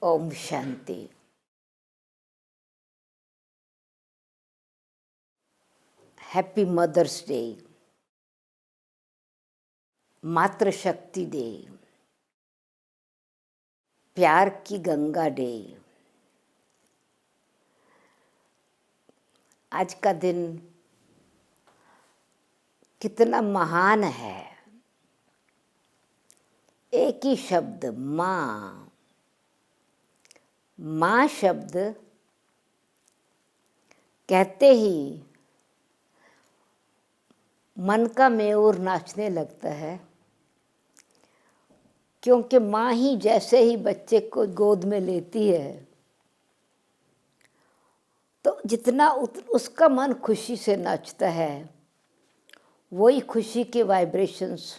Om Shanti. Happy mother's day, मातृशक्ति day, प्यार की गंगा डे। आज का दिन कितना महान है। एक ही शब्द माँ। माँ शब्द कहते ही मन का मयूर नाचने लगता है, क्योंकि माँ ही जैसे ही बच्चे को गोद में लेती है तो जितना उसका मन खुशी से नाचता है, वही खुशी के वाइब्रेशंस,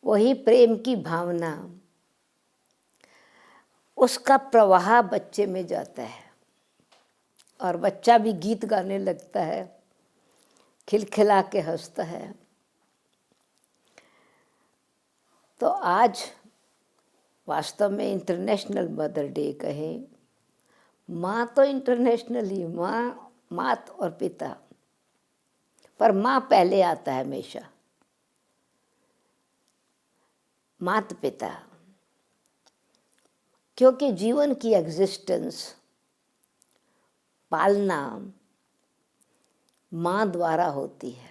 वही प्रेम की भावना, उसका प्रवाह बच्चे में जाता है और बच्चा भी गीत गाने लगता है, खिलखिला के हंसता है। तो आज वास्तव में इंटरनेशनल मदर डे कहें, माँ तो इंटरनेशनल ही, माँ और पिता, पर माँ पहले आता है हमेशा, माता पिता, क्योंकि जीवन की एग्जिस्टेंस, पालना माँ द्वारा होती है।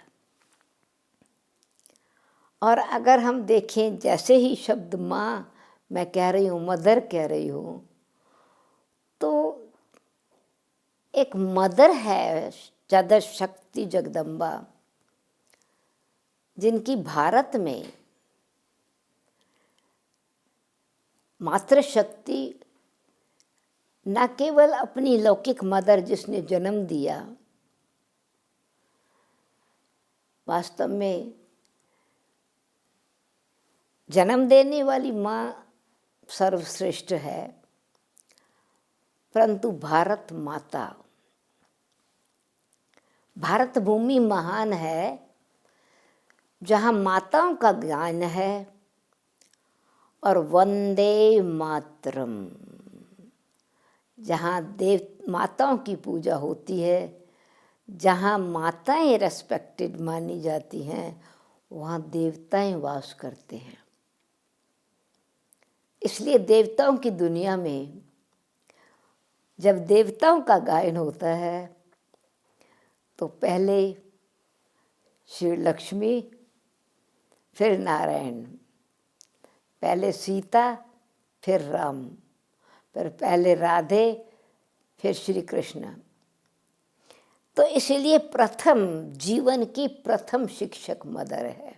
और अगर हम देखें, जैसे ही शब्द माँ मैं कह रही हूँ, मदर कह रही हूँ, तो एक मदर है ज़्यादा शक्ति जगदम्बा, जिनकी भारत में मातृशक्ति न केवल अपनी लौकिक मदर जिसने जन्म दिया, वास्तव में जन्म देने वाली माँ सर्वश्रेष्ठ है, परंतु भारत माता, भारत भूमि महान है, जहाँ माताओं का ज्ञान है। और वंदे मातरम, जहाँ माताओं की पूजा होती है, जहाँ माताएं रेस्पेक्टेड मानी जाती हैं, वहाँ देवताएं वास करते हैं। इसलिए देवताओं की दुनिया में जब देवताओं का गायन होता है तो पहले श्री लक्ष्मी, फिर नारायण, पहले सीता, फिर राम, फिर पहले राधे, फिर श्री कृष्ण। तो इसलिए प्रथम जीवन की प्रथम शिक्षक मदर है,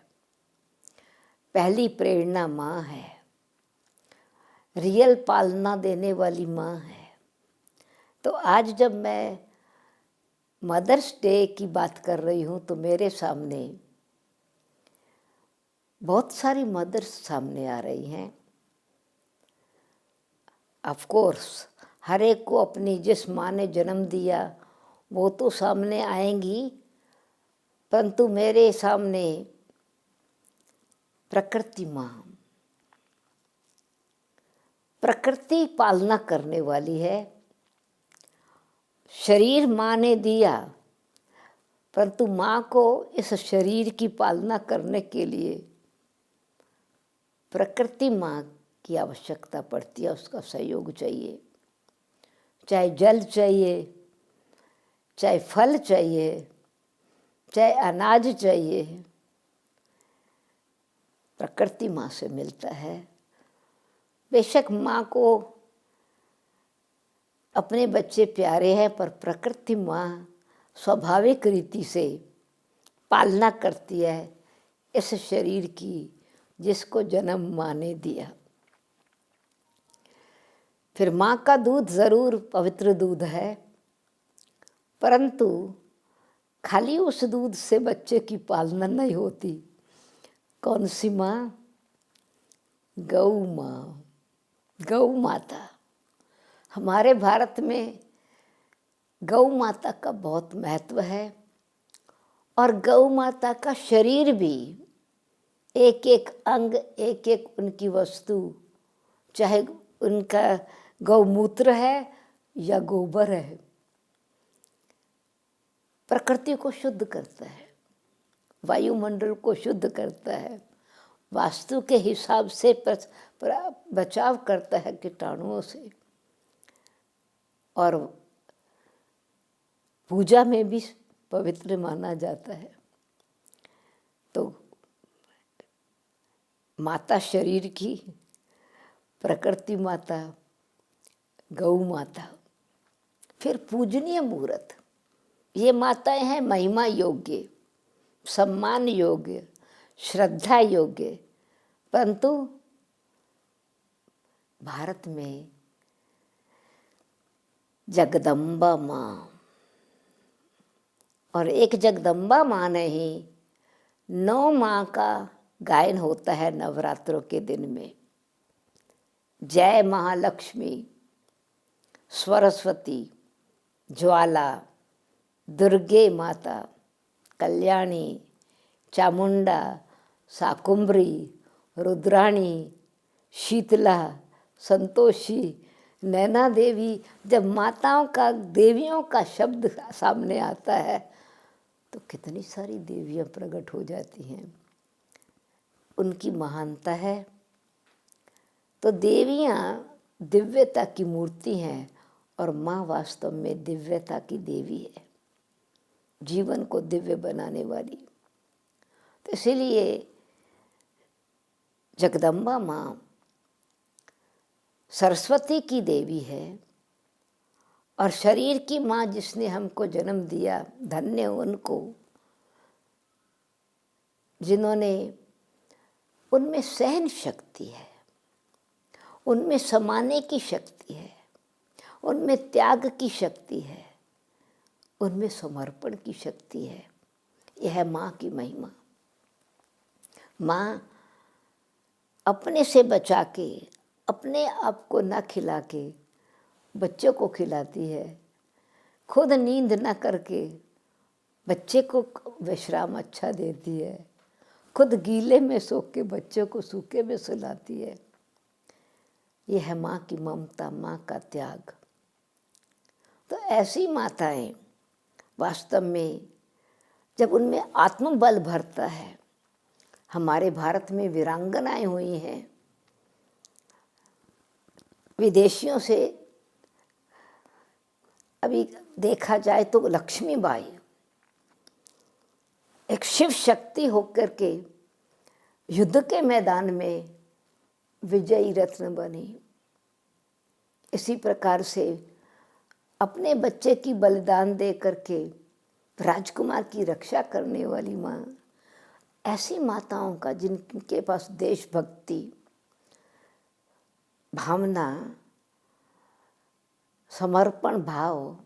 पहली प्रेरणा माँ है, रियल पालना देने वाली माँ है। तो आज जब मैं मदर्स डे की बात कर रही हूँ तो मेरे सामने बहुत सारी मदर्स सामने आ रही हैं। ऑफ कोर्स हर एक को अपनी जिस माँ ने जन्म दिया वो तो सामने आएंगी, परंतु मेरे सामने प्रकृति माँ, प्रकृति पालना करने वाली है। शरीर माँ ने दिया, परंतु माँ को इस शरीर की पालना करने के लिए प्रकृति माँ की आवश्यकता पड़ती है, उसका सहयोग चाहिए। चाहे जल चाहिए, चाहे फल चाहिए, चाहे अनाज चाहिए, प्रकृति माँ से मिलता है। बेशक माँ को अपने बच्चे प्यारे हैं, पर प्रकृति माँ स्वाभाविक रीति से पालना करती है इस शरीर की जिसको जन्म माँ ने दिया। फिर माँ का दूध ज़रूर पवित्र दूध है, परंतु खाली उस दूध से बच्चे की पालना नहीं होती। कौन सी माँ? गौ माँ, गौ माता। हमारे भारत में गौ माता का बहुत महत्व है और गौ माता का शरीर भी, एक एक अंग, एक एक उनकी वस्तु, चाहे उनका गौमूत्र है या गोबर है, प्रकृति को शुद्ध करता है, वायुमंडल को शुद्ध करता है, वास्तु के हिसाब से बचाव करता है कीटाणुओं से, और पूजा में भी पवित्र माना जाता है। तो माता शरीर की, प्रकृति माता, गौ माता, फिर पूजनीय मूर्त, ये माताएं हैं महिमा योग्य, सम्मान योग्य, श्रद्धा योग्य। परंतु भारत में जगदम्बा माँ, और एक जगदम्बा माँ नहीं, 9 माँ का गायन होता है नवरात्रों के दिन में। जय महालक्ष्मी, सरस्वती, ज्वाला, दुर्गे माता, कल्याणी, चामुंडा, शाकुंभरी, रुद्राणी, शीतला, संतोषी, नैना देवी। जब माताओं का, देवियों का शब्द सामने आता है तो कितनी सारी देवियां प्रकट हो जाती हैं। उनकी महानता है। तो देवियां दिव्यता की मूर्ति हैं और माँ वास्तव में दिव्यता की देवी है, जीवन को दिव्य बनाने वाली। तो इसीलिए जगदम्बा माँ सरस्वती की देवी है, और शरीर की माँ जिसने हमको जन्म दिया, धन्य उनको जिन्होंने, उनमें सहन शक्ति है, उनमें समाने की शक्ति है, उनमें त्याग की शक्ति है, उनमें समर्पण की शक्ति है। यह है माँ की महिमा। माँ अपने से बचा के, अपने आप को न खिला के बच्चों को खिलाती है, खुद नींद न करके बच्चे को विश्राम अच्छा देती है, खुद गीले में सो के बच्चों को सूखे में सुलाती है। यह है माँ की ममता, माँ का त्याग। तो ऐसी माताएं वास्तव में जब उनमें आत्मबल भरता है, हमारे भारत में वीरांगनाएं हुई हैं, विदेशियों से अभी देखा जाए तो लक्ष्मीबाई एक शिव शक्ति होकर के युद्ध के मैदान में विजयी रत्न बनी। इसी प्रकार से अपने बच्चे की बलिदान दे करके राजकुमार की रक्षा करने वाली माँ, ऐसी माताओं का जिनके पास देशभक्ति भावना, समर्पण भाव,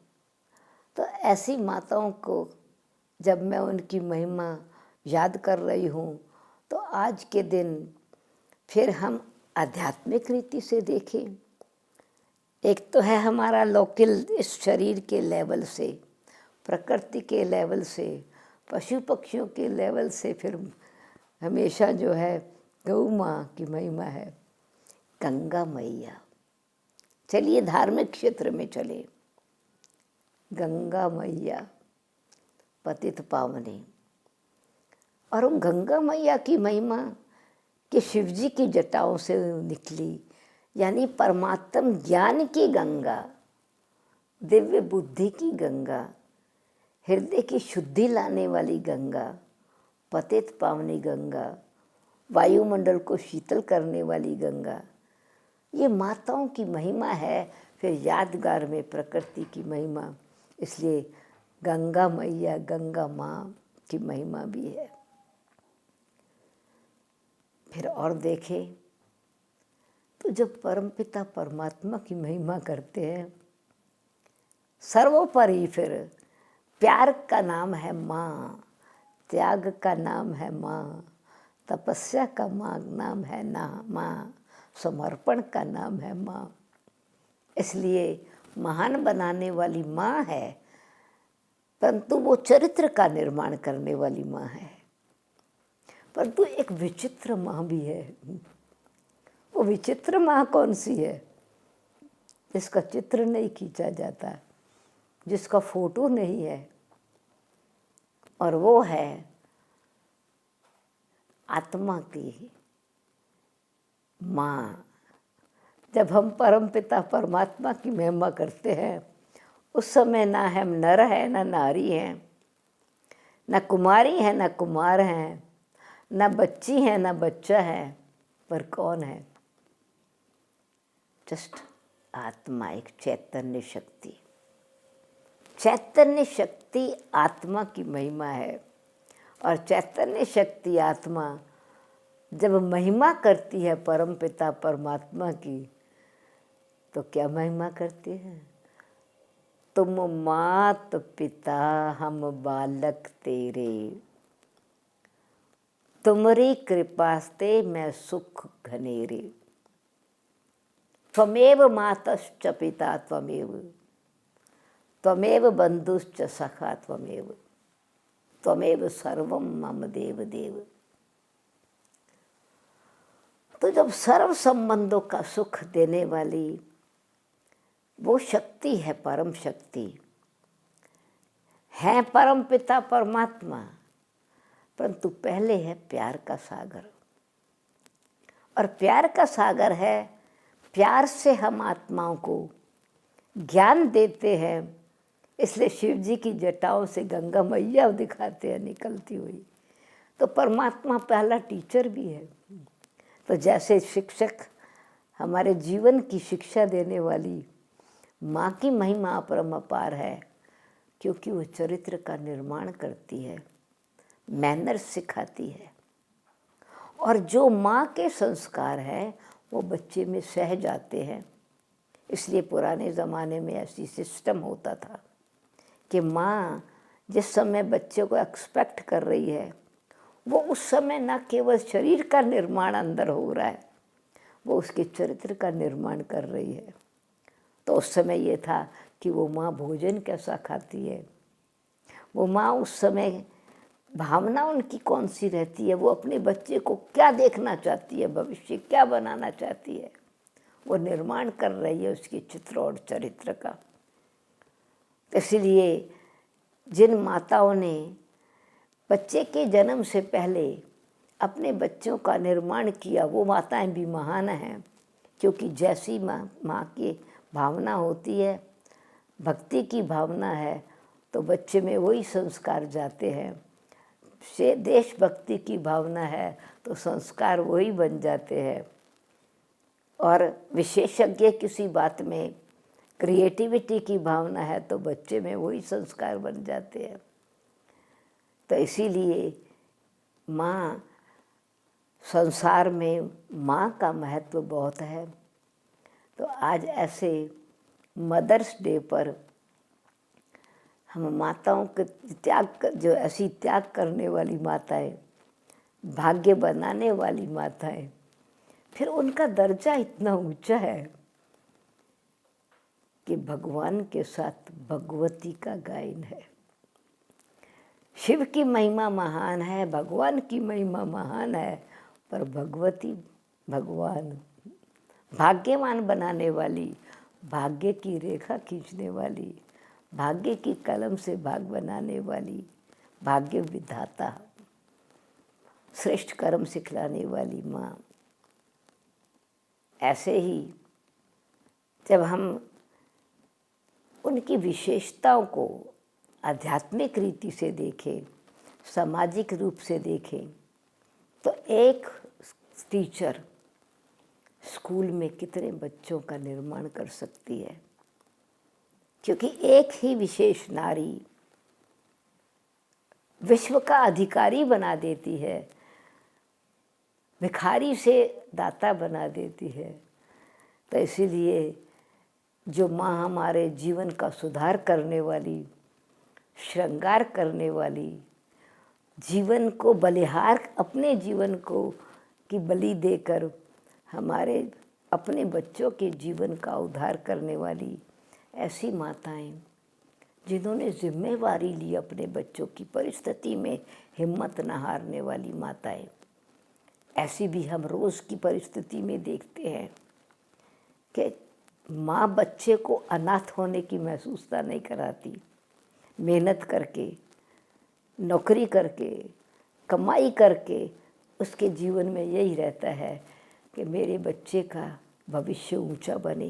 तो ऐसी माताओं को जब मैं उनकी महिमा याद कर रही हूँ तो आज के दिन फिर हम आध्यात्मिक रीति से देखें। एक तो है हमारा लोकल, इस शरीर के लेवल से, प्रकृति के लेवल से, पशु पक्षियों के लेवल से, फिर हमेशा जो है गौ माँ की महिमा है, गंगा मैया। चलिए धार्मिक क्षेत्र में चले। गंगा मैया पतित पावनी, और उन गंगा मैया की महिमा कि शिव जी की जटाओं से निकली, यानी परमात्म ज्ञान की गंगा, दिव्य बुद्धि की गंगा, हृदय की शुद्धि लाने वाली गंगा, पतित पावनी गंगा, वायुमंडल को शीतल करने वाली गंगा। ये माताओं की महिमा है। फिर यादगार में प्रकृति की महिमा, इसलिए गंगा मैया, गंगा माँ की महिमा भी है। फिर और देखें तो जब परमपिता परमात्मा की महिमा करते हैं, सर्वोपरि फिर प्यार का नाम है माँ, त्याग का नाम है माँ, तपस्या का नाम है माँ, समर्पण का नाम है माँ। इसलिए महान बनाने वाली माँ है, परंतु वो चरित्र का निर्माण करने वाली माँ है। परंतु एक विचित्र माँ भी है। वो विचित्र माँ कौन सी है? जिसका चित्र नहीं खींचा जाता, जिसका फोटो नहीं है, और वो है आत्मा की माँ। जब हम परमपिता परमात्मा की महिमा करते हैं, उस समय ना हम नर हैं ना नारी हैं, न कुमारी हैं न कुमार हैं, न बच्ची हैं न बच्चा है, पर कौन है? जस्ट आत्मा, एक चैतन्य शक्ति। चैतन्य शक्ति आत्मा की महिमा है। और चैतन्य शक्ति आत्मा जब महिमा करती है परमपिता परमात्मा की, तो क्या महिमा करती है? तुम मात पिता हम बालक तेरे, तुमरी कृपा से मैं सुख घनेरे। त्वमेव मातश्च पिता त्वमेव, त्वमेव बंधुश्च सखा त्वमेव, त्वमेव सर्वम मम देव देव। तो जब सर्व संबंधों का सुख देने वाली वो शक्ति है, परम शक्ति है, परम पिता परमात्मा, परंतु पहले है प्यार का सागर। और प्यार का सागर है, प्यार से हम आत्माओं को ज्ञान देते हैं। इसलिए शिव जी की जटाओं से गंगा मैया दिखाते हैं निकलती हुई। तो परमात्मा पहला टीचर भी है। तो जैसे शिक्षक हमारे जीवन की शिक्षा देने वाली माँ की महिमा अपरम अपार है, क्योंकि वो चरित्र का निर्माण करती है, मैनर्स सिखाती है। और जो माँ के संस्कार हैं वो बच्चे में सह जाते हैं। इसलिए पुराने ज़माने में ऐसी सिस्टम होता था कि माँ जिस समय बच्चे को एक्सपेक्ट कर रही है, वो उस समय न केवल शरीर का निर्माण अंदर हो रहा है, वो उसके चरित्र का निर्माण कर रही है। तो उस समय ये था कि वो माँ भोजन कैसा खाती है, वो माँ उस समय भावना उनकी कौन सी रहती है, वो अपने बच्चे को क्या देखना चाहती है, भविष्य क्या बनाना चाहती है, वो निर्माण कर रही है उसके चित्र और चरित्र का। इसलिए जिन माताओं ने बच्चे के जन्म से पहले अपने बच्चों का निर्माण किया, वो माताएं भी महान हैं, क्योंकि जैसी माँ की भावना होती है, भक्ति की भावना है, तो बच्चे में वही संस्कार जाते हैं। से देशभक्ति की भावना है तो संस्कार वही बन जाते हैं। और विशेषज्ञ किसी बात में क्रिएटिविटी की भावना है तो बच्चे में वही संस्कार बन जाते हैं। तो इसीलिए माँ, संसार में माँ का महत्व बहुत है। तो आज ऐसे मदर्स डे पर हम माताओं के त्याग, जो ऐसी त्याग करने वाली माताएं, भाग्य बनाने वाली माताएं, फिर उनका दर्जा इतना ऊंचा है कि भगवान के साथ भगवती का गायन है। शिव की महिमा महान है, भगवान की महिमा महान है, पर भगवती, भगवान भाग्यवान बनाने वाली, भाग्य की रेखा खींचने वाली, भाग्य की कलम से भाग बनाने वाली, भाग्य विधाता, श्रेष्ठ कर्म सिखलाने वाली माँ। ऐसे ही जब हम उनकी विशेषताओं को आध्यात्मिक रीति से देखें, सामाजिक रूप से देखें, तो एक टीचर स्कूल में कितने बच्चों का निर्माण कर सकती है, क्योंकि एक ही विशेष नारी विश्व का अधिकारी बना देती है, भिखारी से दाता बना देती है। तो इसीलिए जो माँ हमारे जीवन का सुधार करने वाली, श्रृंगार करने वाली, जीवन को बलिहार, अपने जीवन को की बलि देकर हमारे अपने बच्चों के जीवन का उद्धार करने वाली ऐसी माताएं, जिन्होंने जिम्मेवारी ली अपने बच्चों की, परिस्थिति में हिम्मत न हारने वाली माताएं, ऐसी भी हम रोज़ की परिस्थिति में देखते हैं कि माँ बच्चे को अनाथ होने की महसूसता नहीं कराती। मेहनत करके, नौकरी करके, कमाई करके उसके जीवन में यही रहता है कि मेरे बच्चे का भविष्य ऊंचा बने।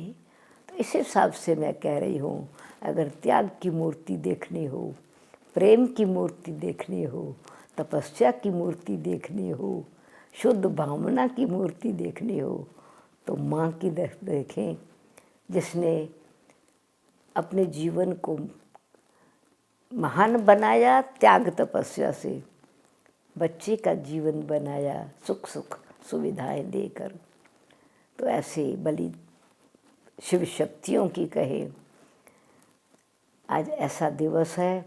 तो इस हिसाब से मैं कह रही हूँ, अगर त्याग की मूर्ति देखनी हो, प्रेम की मूर्ति देखनी हो, तपस्या की मूर्ति देखनी हो, शुद्ध भावना की मूर्ति देखनी हो, तो माँ की देखें, जिसने अपने जीवन को महान बनाया त्याग तपस्या से, बच्चे का जीवन बनाया सुख सुख सुविधाएं देकर। तो ऐसे बलि शिव शक्तियों की कहे, आज ऐसा दिवस है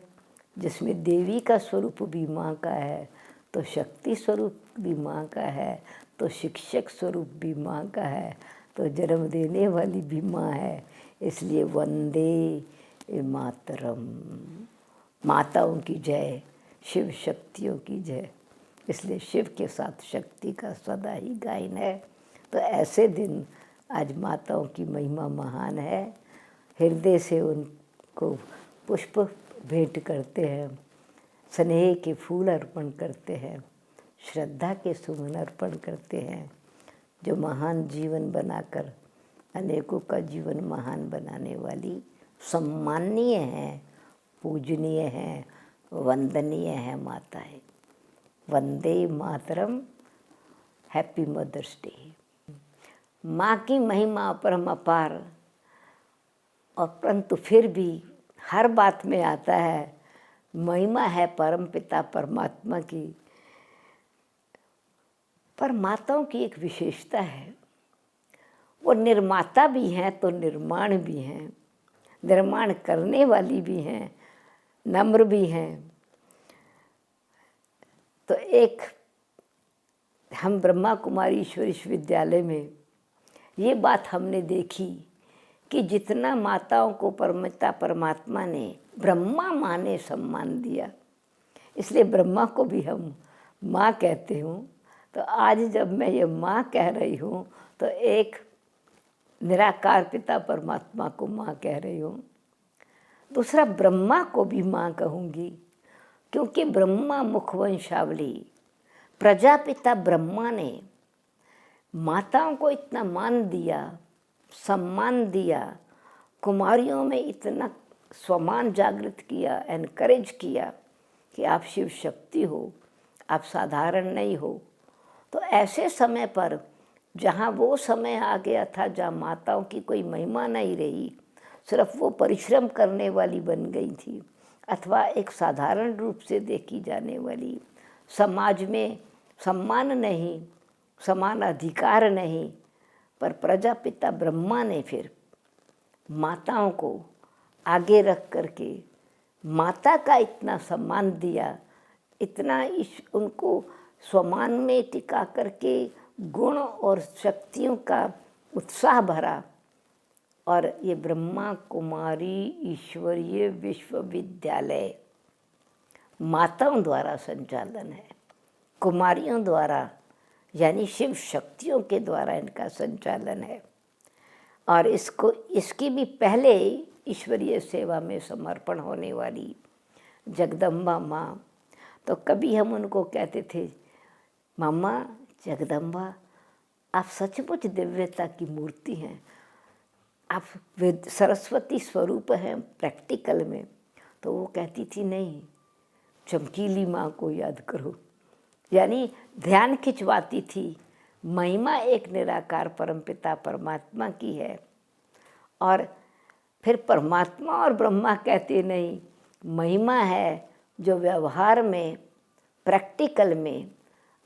जिसमें देवी का स्वरूप भी माँ का है, तो शक्ति स्वरूप भी माँ का है, तो शिक्षक स्वरूप भी माँ का है, तो जन्म देने वाली भी माँ है। इसलिए वंदे मातरम, माताओं की जय, शिव शक्तियों की जय। इसलिए शिव के साथ शक्ति का सदा ही गायन है। तो ऐसे दिन आज माताओं की महिमा महान है। हृदय से उनको पुष्प भेंट करते हैं, स्नेह के फूल अर्पण करते हैं, श्रद्धा के सुमन अर्पण करते हैं, जो महान जीवन बनाकर अनेकों का जीवन महान बनाने वाली सम्माननीय हैं, पूजनीय हैं, वंदनीय हैं माताएं। Vande Mataram, happy mother's day. माँ की महिमा अपरम अपार, और परंतु फिर भी हर बात में आता है महिमा है परम पिता परमात्मा की। पर माताओं की एक विशेषता है, वो निर्माता भी हैं तो निर्माण भी हैं, निर्माण करने वाली भी हैं, नम्र भी हैं। तो एक हम ब्रह्मा कुमारी ईश्वर विश्वविद्यालय में ये बात हमने देखी कि जितना माताओं को परमपिता परमात्मा ने ब्रह्मा माँ ने सम्मान दिया, इसलिए ब्रह्मा को भी हम माँ कहते हूँ। तो आज जब मैं ये माँ कह रही हूँ तो एक निराकार पिता परमात्मा को माँ कह रही हूँ। दूसरा, ब्रह्मा को भी माँ कहूँगी, क्योंकि ब्रह्मा मुखवंशावली प्रजापिता ब्रह्मा ने माताओं को इतना मान दिया, सम्मान दिया, कुमारियों में इतना स्वमान जागृत किया, एनकरेज किया कि आप शिव शक्ति हो, आप साधारण नहीं हो। तो ऐसे समय पर जहाँ वो समय आ गया था जहाँ माताओं की कोई महिमा नहीं रही, सिर्फ वो परिश्रम करने वाली बन गई थी, अथवा एक साधारण रूप से देखी जाने वाली, समाज में सम्मान नहीं, समान अधिकार नहीं। पर प्रजापिता ब्रह्मा ने फिर माताओं को आगे रख करके माता का इतना सम्मान दिया, इतना उनको स्वमान में टिका करके गुण और शक्तियों का उत्साह भरा। और ये ब्रह्मा कुमारी ईश्वरीय विश्वविद्यालय माताओं द्वारा संचालन है, कुमारियों द्वारा यानी शिव शक्तियों के द्वारा इनका संचालन है। और इसकी भी पहले ईश्वरीय सेवा में समर्पण होने वाली जगदम्बा माँ, तो कभी हम उनको कहते थे, मामा जगदम्बा आप सचमुच दिव्यता की मूर्ति हैं, आप सरस्वती स्वरूप हैं प्रैक्टिकल में। तो वो कहती थी, नहीं, चमकीली माँ को याद करो, यानी ध्यान खिंचवाती थी। महिमा एक निराकार परमपिता परमात्मा की है। और फिर परमात्मा और ब्रह्मा कहते नहीं, महिमा है जो व्यवहार में प्रैक्टिकल में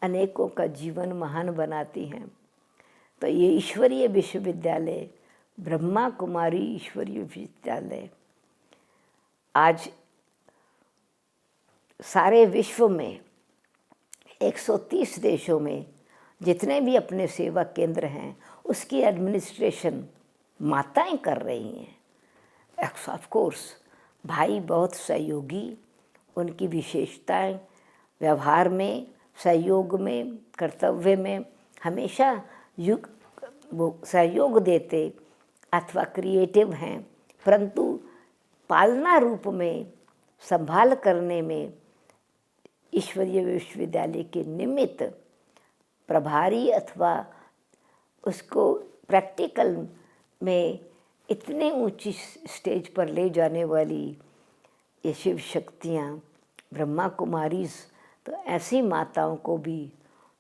अनेकों का जीवन महान बनाती हैं। तो ये ईश्वरीय विश्वविद्यालय ब्रह्मा कुमारी ईश्वरीय विश्वविद्यालय आज सारे विश्व में 130 देशों में जितने भी अपने सेवा केंद्र हैं उसकी एडमिनिस्ट्रेशन माताएं कर रही हैं। ऑफ कोर्स भाई बहुत सहयोगी, उनकी विशेषताएं व्यवहार में, सहयोग में, कर्तव्य में हमेशा वो सहयोग देते, अथवा क्रिएटिव हैं, परंतु पालना रूप में संभाल करने में ईश्वरीय विश्वविद्यालय के निमित्त प्रभारी अथवा उसको प्रैक्टिकल में इतने ऊंची स्टेज पर ले जाने वाली ये शिव शक्तियाँ ब्रह्मा कुमारीज, तो ऐसी माताओं को भी,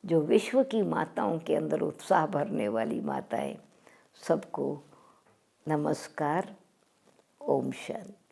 जो विश्व की माताओं के अंदर उत्साह भरने वाली माताएं, सबको नमस्कार। ओम शांति।